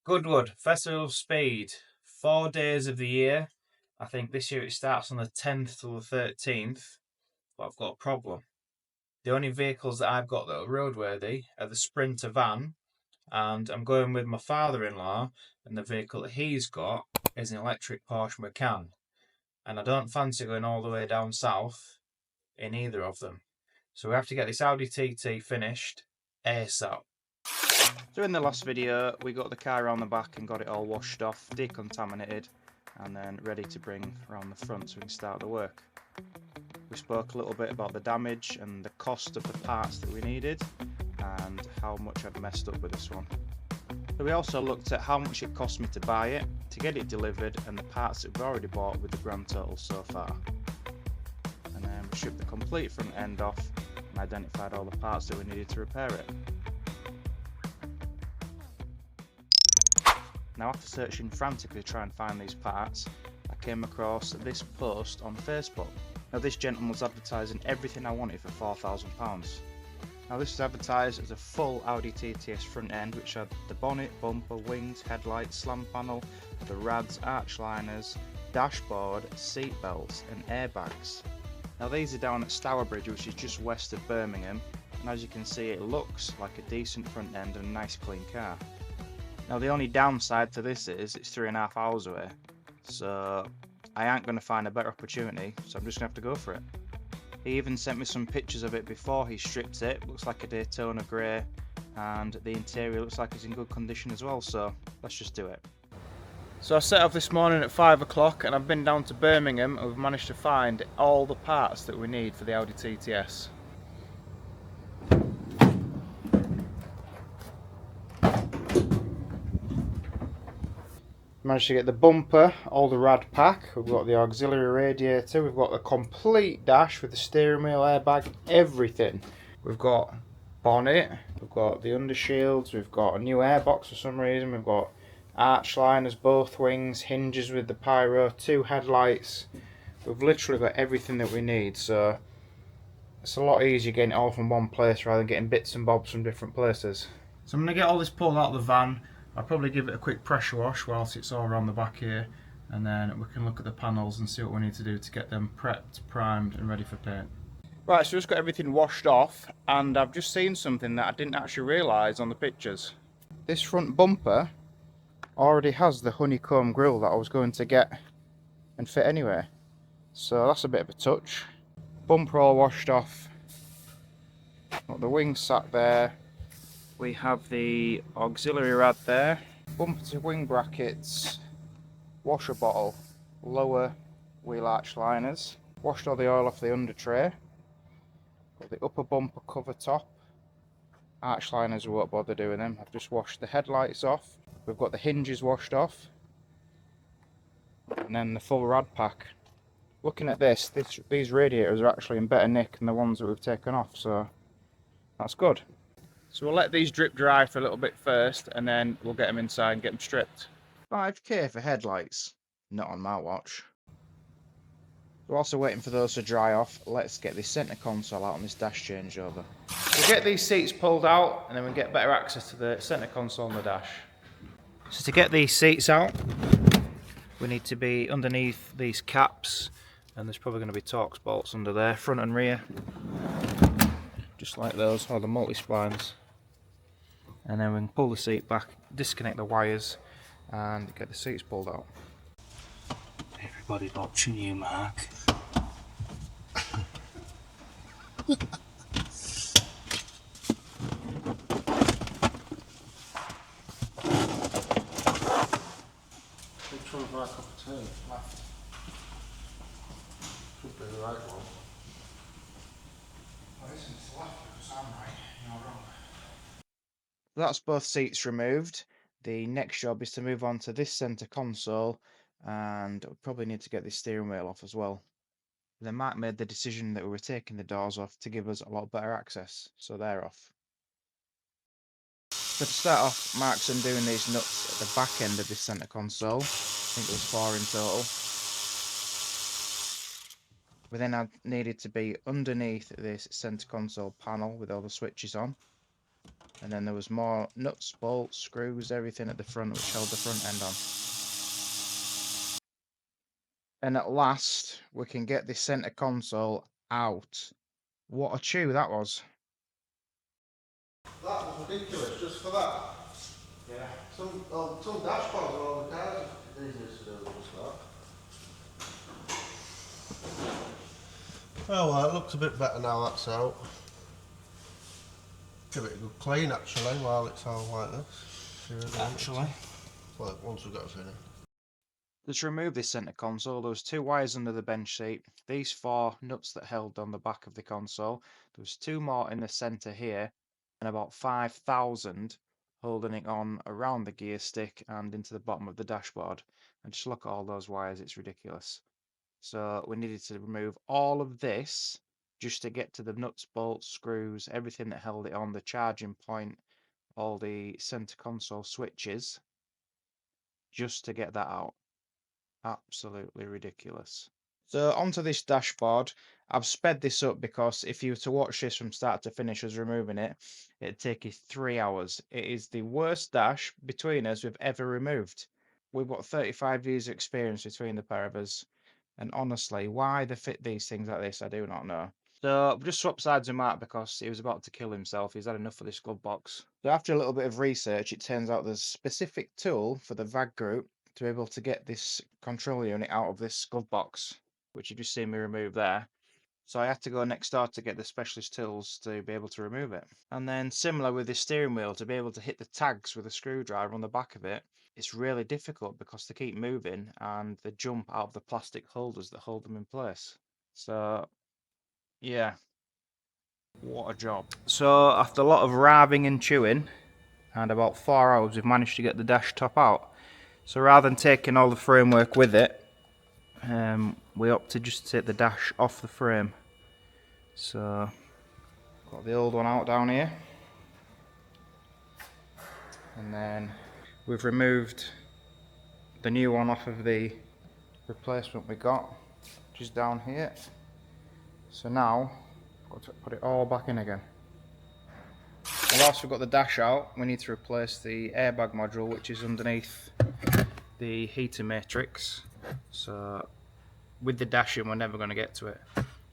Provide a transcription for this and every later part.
Goodwood Festival of Speed, 4 days of the year. I think this year it starts on the 10th to the 13th, but I've got a problem. The only vehicles that I've got that are roadworthy are the Sprinter van, and I'm going with my father-in-law, and the vehicle that he's got is an electric Porsche Macan, and I don't fancy going all the way down south in either of them. So we have to get this Audi TT finished ASAP. So in the last video we got the car around the back and got it all washed off, decontaminated, and then ready to bring around the front so we can start the work. We spoke a little bit about the damage and the cost of the parts that we needed and how much I'd messed up with this one. So we also looked at how much it cost me to buy it, to get it delivered, and the parts that we've already bought with the grand total so far. And then we stripped the complete front end off and identified all the parts that we needed to repair it. Now, after searching frantically to try and find these parts, I came across this post on Facebook. Now, this gentleman was advertising everything I wanted for £4,000. Now, this was advertised as a full Audi TTS front end, which had the bonnet, bumper, wings, headlights, slam panel, the rads, arch liners, dashboard, seat belts and airbags. Now, these are down at Stourbridge, which is just west of Birmingham, and as you can see, it looks like a decent front end and a nice clean car. Now, the only downside to this is it's 3.5 hours away, so I ain't going to find a better opportunity, so I'm just going to have to go for it. He even sent me some pictures of it before he stripped it. Looks like a Daytona grey, and the interior looks like it's in good condition as well, so let's just do it. So I set off this morning at 5 o'clock and I've been down to Birmingham and we've managed to find all the parts that we need for the Audi TTS. Managed to get the bumper, all the rad pack, we've got the auxiliary radiator, we've got the complete dash with the steering wheel, airbag, everything. We've got bonnet, we've got the undershields, we've got a new airbox for some reason, we've got arch liners, both wings, hinges with the pyro, 2 headlights. We've literally got everything that we need, so it's a lot easier getting it all from one place rather than getting bits and bobs from different places. So I'm going to get all this pulled out of the van. I'll probably give it a quick pressure wash whilst it's all around the back here, and then we can look at the panels and see what we need to do to get them prepped, primed and ready for paint. Right, so just got everything washed off, and I've just seen something that I didn't actually realise on the pictures. This front bumper already has the honeycomb grille that I was going to get and fit anyway, so that's a bit of a touch. Bumper all washed off, got the wings sat there. We have the auxiliary rad there, bumper to wing brackets, washer bottle, lower wheel arch liners, washed all the oil off the under tray, got the upper bumper cover top, arch liners, we won't bother doing them, I've just washed the headlights off, we've got the hinges washed off, and then the full rad pack. Looking at this, these radiators are actually in better nick than the ones that we've taken off, so that's good. So we'll let these drip dry for a little bit first, and then we'll get them inside and get them stripped. 5k for headlights, not on my watch. We're also waiting for those to dry off. Let's get this centre console out on this dash changeover. We'll get these seats pulled out, and then we'll get better access to the centre console and the dash. So to get these seats out, we need to be underneath these caps, and there's probably going to be Torx bolts under there, front and rear. Just like those, or the multi-splines. And then we can pull the seat back, disconnect the wires, and get the seats pulled out. Everybody watching you, Mark. Which one's my cup of tea? Left. Should be the right one. Well, this is left because I'm right, you're wrong. That's both seats removed. The next job is to move on to this centre console, and we probably need to get this steering wheel off as well. Then Mark made the decision that we were taking the doors off to give us a lot better access, so they're off. So to start off, Mark's undoing these nuts at the back end of this centre console. I think there was 4 in total. We then needed to be underneath this centre console panel with all the switches on. And then there was more nuts, bolts, screws, everything at the front which held the front end on. And at last, we can get this centre console out. What a chew that was. That was ridiculous, just for that. Yeah. Some dashboards on all the cars are easier to do than just that. Oh well, it looks a bit better now that's out. Give it a good clean actually while it's all like this. Actually. Well, once we've got it finished. To remove this centre console, there was 2 wires under the bench seat, these 4 nuts that held on the back of the console, there was 2 more in the centre here, and about 5,000 holding it on around the gear stick and into the bottom of the dashboard. And just look at all those wires, it's ridiculous. So we needed to remove all of this just to get to the nuts, bolts, screws, everything that held it on, the charging point, all the centre console switches, just to get that out. Absolutely ridiculous. So onto this dashboard. I've sped this up because if you were to watch this from start to finish as removing it, it'd take you 3 hours. It is the worst dash between us we've ever removed. We've got 35 years of experience between the pair of us. And honestly, why they fit these things like this, I do not know. So I've just swapped sides with Mark because he was about to kill himself. He's had enough of this glove box. So after a little bit of research, it turns out there's a specific tool for the VAG group to be able to get this control unit out of this glove box, which you just see me remove there. So I had to go next door to get the specialist tools to be able to remove it. And then similar with the steering wheel, to be able to hit the tags with a screwdriver on the back of it, it's really difficult because they keep moving and they jump out of the plastic holders that hold them in place. So yeah, what a job. So after a lot of riving and chewing and about 4 hours, we've managed to get the dash top out. So rather than taking all the framework with it, we opted just to take the dash off the frame. So got the old one out down here, and then we've removed the new one off of the replacement we got, which is down here. So now I've got to put it all back in again. And whilst we've got the dash out, we need to replace the airbag module, which is underneath the heater matrix. So with the dash in, we're never going to get to it.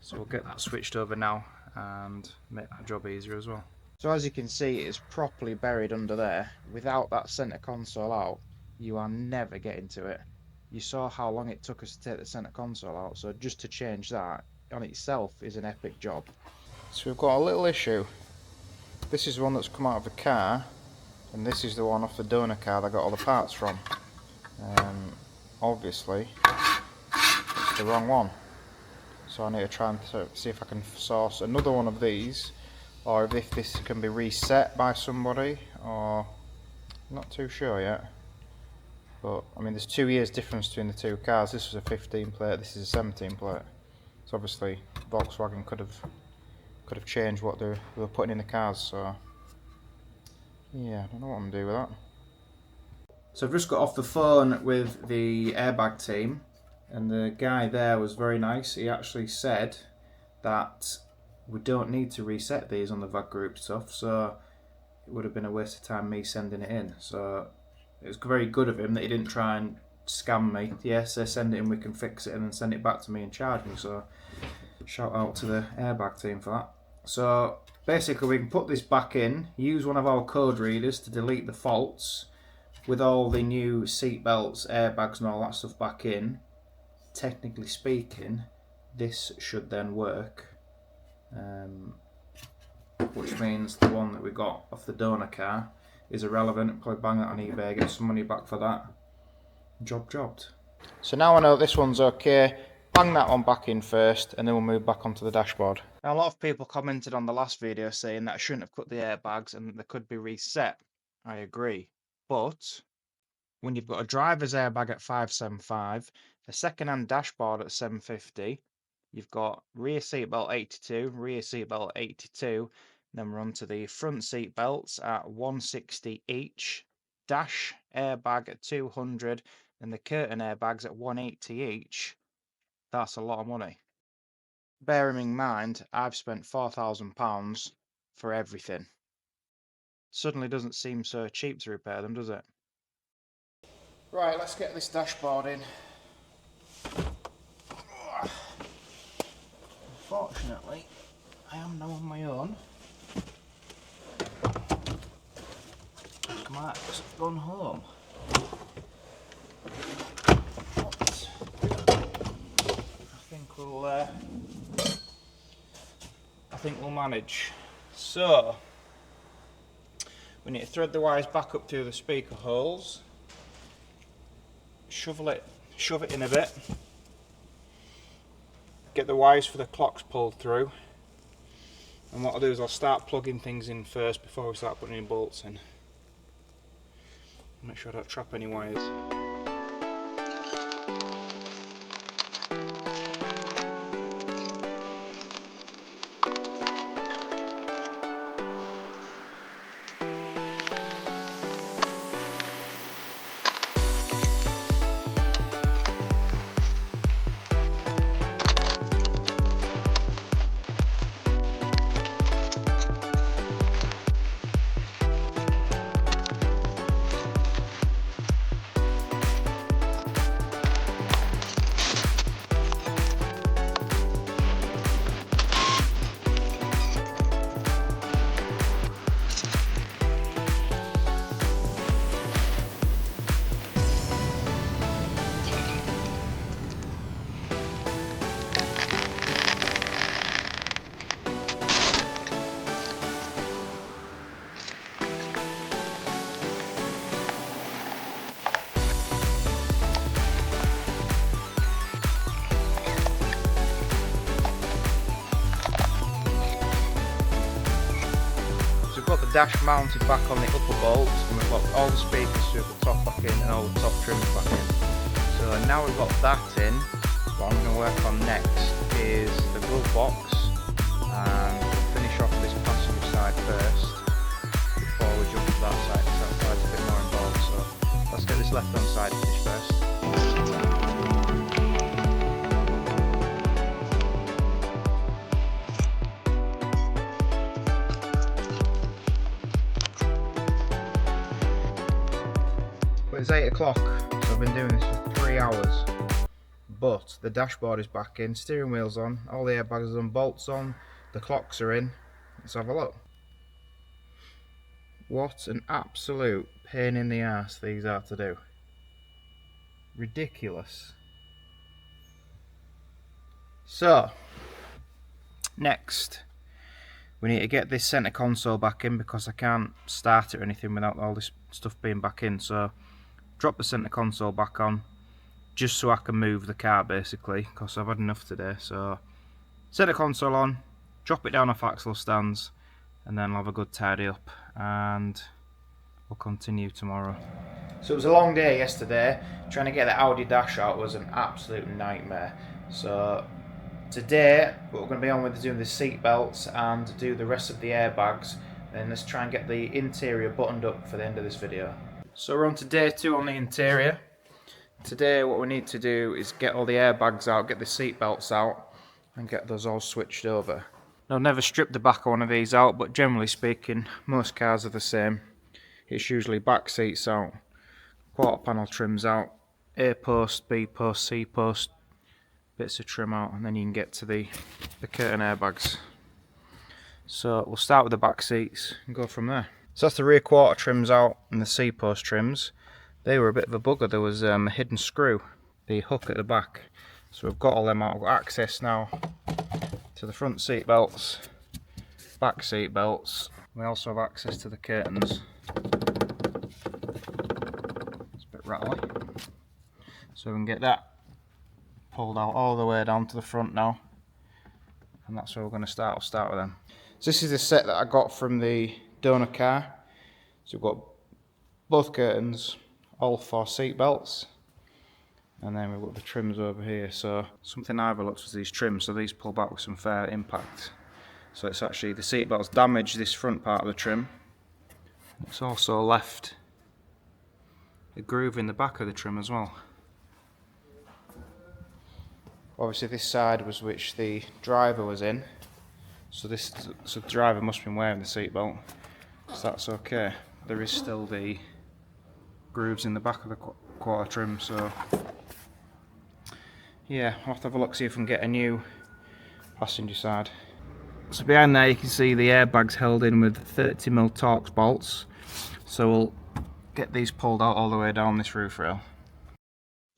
So we'll get that switched over now and make that job easier as well. So as you can see, it's properly buried under there. Without that centre console out, you are never getting to it. You saw how long it took us to take the centre console out, so just to change that on itself is an epic job. So we've got a little issue. This is the one that's come out of the car, and this is the one off the donor car that I got all the parts from. Obviously, it's the wrong one. So I need to try and see if I can source another one of these, or if this can be reset by somebody, or I'm not too sure yet. But I mean, there's 2 years difference between the two cars. This was a 15 plate, this is a 17 plate. So obviously Volkswagen could have changed what they were putting in the cars. So yeah, I don't know what I'm gonna do with that. So I've just got off the phone with the airbag team, and the guy there was very nice. He actually said that we don't need to reset these on the VAG group stuff, so it would have been a waste of time me sending it in. So it was very good of him that he didn't try and scam me. Yes, they send it in, we can fix it, and then send it back to me and charge me. So shout out to the airbag team for that. So basically we can put this back in, use one of our code readers to delete the faults, with all the new seat belts, airbags and all that stuff back in. Technically speaking, this should then work, which means the one that we got off the donor car is irrelevant. Probably bang that on eBay, get some money back for that. Job jobbed. So now I know this one's okay, bang that one back in first, and then we'll move back onto the dashboard. Now, a lot of people commented on the last video saying that I shouldn't have cut the airbags and that they could be reset. I agree, but when you've got a driver's airbag at 575, a second-hand dashboard at 750, you've got rear seat belt 82, rear seat belt 82, then we're on to the front seat belts at 160 each, dash airbag at 200, and the curtain airbags at 180 each. That's a lot of money. Bearing in mind, I've spent £4,000 for everything. Suddenly doesn't seem so cheap to repair them, does it? Right, let's get this dashboard in. Unfortunately, I am now on my own. Mark's gone home. But I think we'll manage. So we need to thread the wires back up through the speaker holes. Shove it in a bit. Get the wires for the clocks pulled through. And what I'll do is I'll start plugging things in first before we start putting any bolts in. Make sure I don't trap any wires. Got the dash mounted back on the upper bolts, and we've got all the speakers through the top back in and all the top trims back in. So now we've got that in, what I'm going to work on next is the glove box, and we'll finish off this passenger side first before we jump to that side, because that side's a bit more involved. So let's get this left hand side finished first. It's 8 o'clock, so I've been doing this for 3 hours, but the dashboard is back in, steering wheel's on, all the airbags are on, bolts on, the clocks are in. Let's have a look. What an absolute pain in the arse these are to do. Ridiculous. So, next, we need to get this centre console back in, because I can't start it or anything without all this stuff being back in. So drop the centre console back on, just so I can move the car basically, because I've had enough today. So centre console on, drop it down off axle stands, and then I'll have a good tidy up, and we'll continue tomorrow. So it was a long day yesterday. Trying to get the Audi dash out was an absolute nightmare. So today what we're going to be on with is doing the seat belts and do the rest of the airbags, and let's try and get the interior buttoned up for the end of this video. So we're on to day 2 on the interior. Today what we need to do is get all the airbags out, get the seat belts out, and get those all switched over. I've never stripped the back of one of these out, but generally speaking most cars are the same. It's usually back seats out, quarter panel trims out, A post, B post, C post, bits of trim out, and then you can get to the curtain airbags. So we'll start with the back seats and go from there. So that's the rear quarter trims out and the C post trims. They were a bit of a bugger. There was a hidden screw, the hook at the back. So we've got all them out. I've got access now to the front seat belts, back seat belts. We also have access to the curtains. It's a bit rattly. So we can get that pulled out all the way down to the front now. And that's where we're going to start. I'll start with them. So this is the set that I got from the donor car. So we've got both curtains, all 4 seat belts, and then we've got the trims over here. So something I overlooked was these trims. So these pull back with some fair impact. So it's actually the seat belts damaged this front part of the trim. It's also left a groove in the back of the trim as well. Obviously this side was which the driver was in. So the driver must have been wearing the seatbelt. so that's okay. There is still the grooves in the back of the quarter trim, so yeah, I'll have to have a look, see if we can get a new passenger side. So behind there you can see the airbags held in with 30mm Torx bolts, so we'll get these pulled out all the way down this roof rail.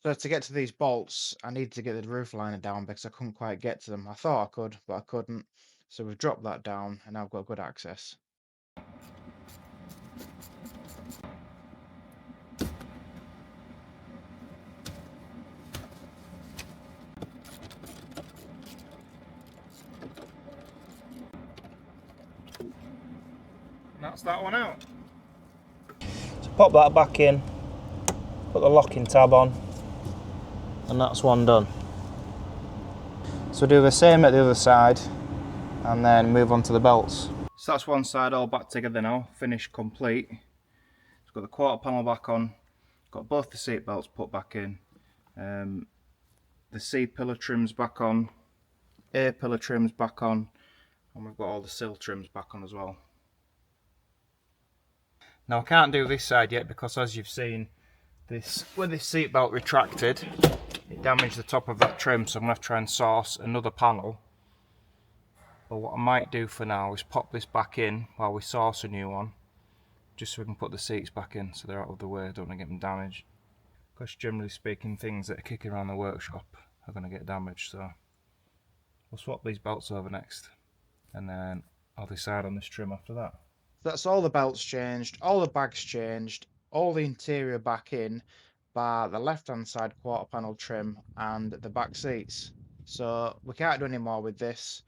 So to get to these bolts, I needed to get the roof liner down because I couldn't quite get to them. I thought I could, but I couldn't. So we've dropped that down and now I've got good access. And that's that one out. So pop that back in, put the locking tab on, and that's one done. So do the same at the other side and then move on to the belts. So that's one side all back together now, finished complete. It's got the quarter panel back on, got both the seat belts put back in, the C pillar trims back on, A pillar trims back on, and we've got all the sill trims back on as well. Now I can't do this side yet because, as you've seen, when this seat belt retracted, it damaged the top of that trim, so I'm going to have to try and source another panel. But what I might do for now is pop this back in while we source a new one, just so we can put the seats back in so they're out of the way, don't want to get them damaged. Because generally speaking, things that are kicking around the workshop are going to get damaged, so we'll swap these belts over next, and then I'll decide on this trim after that. That's all the belts changed, all the bags changed, all the interior back in, bar the left hand side quarter panel trim and the back seats. So we can't do any more with this.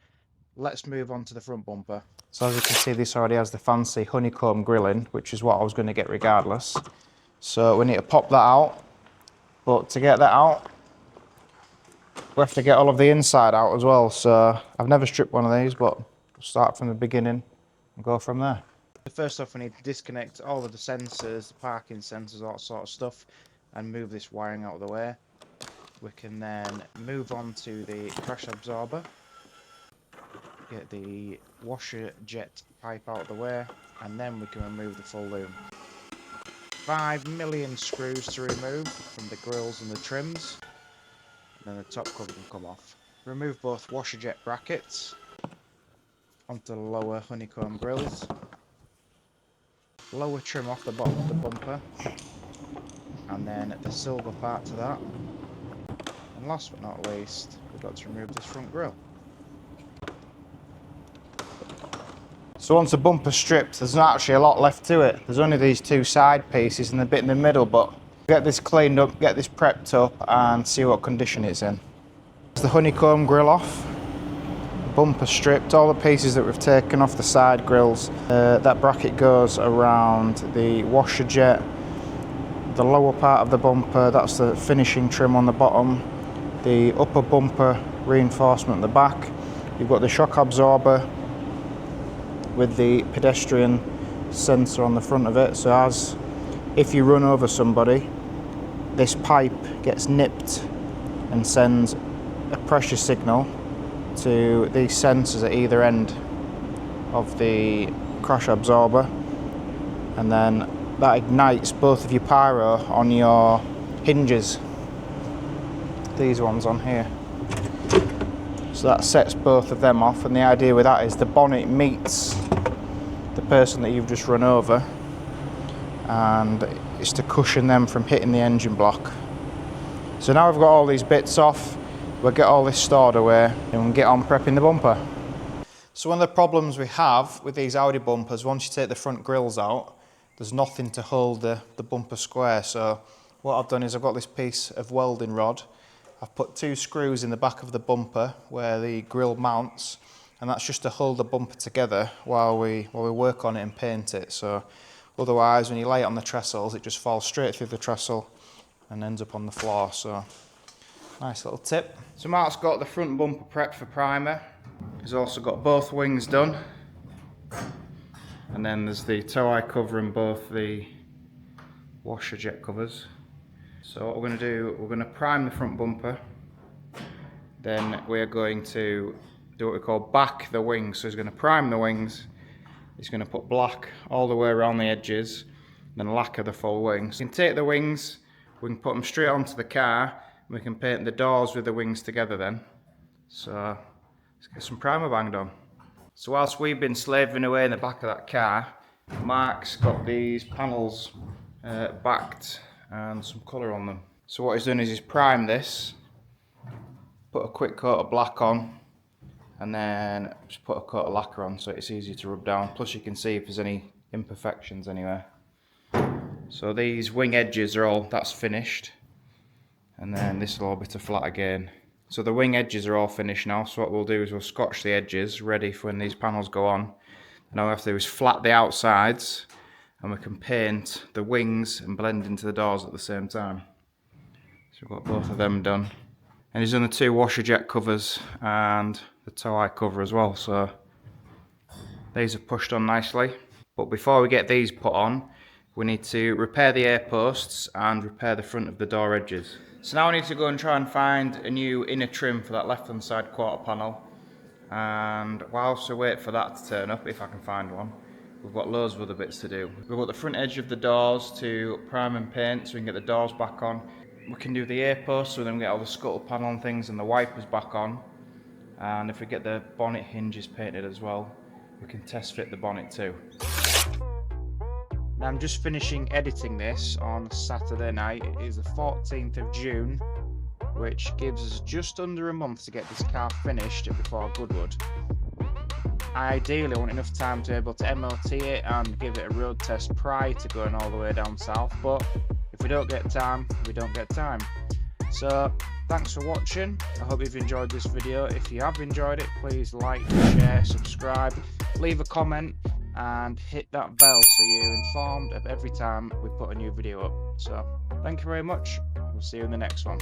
Let's move on to the front bumper. So as you can see, this already has the fancy honeycomb grilling, which is what I was going to get regardless. So we need to pop that out, but to get that out, we have to get all of the inside out as well. So I've never stripped one of these, but we'll start from the beginning and go from there. First off, we need to disconnect all of the sensors, the parking sensors, all that sort of stuff, and move this wiring out of the way. We can then move on to the crash absorber, get the washer jet pipe out of the way, and then we can remove the full loom. 5 million screws to remove from the grills and the trims, and then the top cover can come off. Remove both washer jet brackets onto the lower honeycomb grills. Lower trim off the bottom of the bumper, and then the silver part to that. And last but not least, we've got to remove this front grille. So once the bumper's stripped, there's not actually a lot left to it. There's only these two side pieces and the bit in the middle, but get this cleaned up, get this prepped up, and see what condition it's in. There's the honeycomb grille off. Bumper stripped, all the pieces that we've taken off the side grills. That bracket goes around the washer jet, the lower part of the bumper, that's the finishing trim on the bottom, the upper bumper reinforcement at the back. You've got the shock absorber with the pedestrian sensor on the front of it, so as if you run over somebody, this pipe gets nipped and sends a pressure signal to these sensors at either end of the crash absorber, and then that ignites both of your pyro on your hinges, these ones on here. So that sets both of them off, and the idea with that is the bonnet meets the person that you've just run over, and it's to cushion them from hitting the engine block. So now we've got all these bits off, we'll get all this stored away and we'll get on prepping the bumper. So one of the problems we have with these Audi bumpers, once you take the front grills out, there's nothing to hold the bumper square. So what I've done is I've got this piece of welding rod. I've put 2 screws in the back of the bumper where the grill mounts, and that's just to hold the bumper together while we work on it and paint it. So otherwise, when you lay it on the trestles, it just falls straight through the trestle and ends up on the floor. So nice little tip. So Mark's got the front bumper prepped for primer. He's also got both wings done. And then there's the tow eye cover and both the washer jet covers. So what we're going to do, we're going to prime the front bumper. Then we're going to do what we call back the wings. So he's going to prime the wings. He's going to put black all the way around the edges, and then lacquer the full wings. We can take the wings, we can put them straight onto the car, and we can paint the doors with the wings together then. So let's get some primer banged on. So whilst we've been slaving away in the back of that car, Mark's got these panels backed and some colour on them. So what he's done is he's primed this, put a quick coat of black on, and then just put a coat of lacquer on so it's easier to rub down. Plus you can see if there's any imperfections anywhere. So these wing edges are all, that's finished. And then this will all be to flat again. So the wing edges are all finished now, so what we'll do is we'll scotch the edges ready for when these panels go on. And all we have to do is flat the outsides, and we can paint the wings and blend into the doors at the same time. So we've got both of them done. And he's done the 2 washer jet covers and the tow eye cover as well, so these are pushed on nicely. But before we get these put on, we need to repair the air posts and repair the front of the door edges. So now I need to go and try and find a new inner trim for that left hand side quarter panel. And whilst we wait for that to turn up, if I can find one, we've got loads of other bits to do. We've got the front edge of the doors to prime and paint so we can get the doors back on. We can do the air posts so then we get all the scuttle panel and things and the wipers back on. And if we get the bonnet hinges painted as well, we can test fit the bonnet too. Now I'm just finishing editing this on Saturday night. It is the 14th of June, which gives us just under a month to get this car finished before Goodwood. I ideally want enough time to be able to MOT it and give it a road test prior to going all the way down south, but if we don't get time, we don't get time. So thanks for watching. I hope you've enjoyed this video. If you have enjoyed it, please like, share, subscribe, leave a comment and hit that bell so you're informed of every time we put a new video up. So thank you very much. We'll see you in the next one.